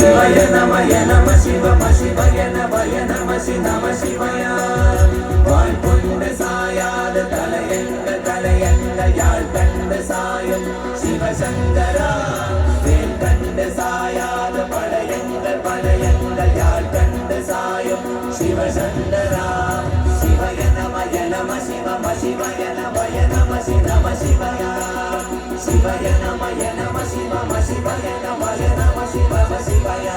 சிவய நம சிவய நம சிவய வாழ் கொண்டு சாயாத தலையங்க யாழ் கண்டு சாயும் சிவசங்கரா வேல் கண்டு சாயாத படையங்கள் யாழ் கண்டு சாயும் சிவசங்கரா சிவய நம சிவய நம சிவய சிவய நம சிவய நம சிவய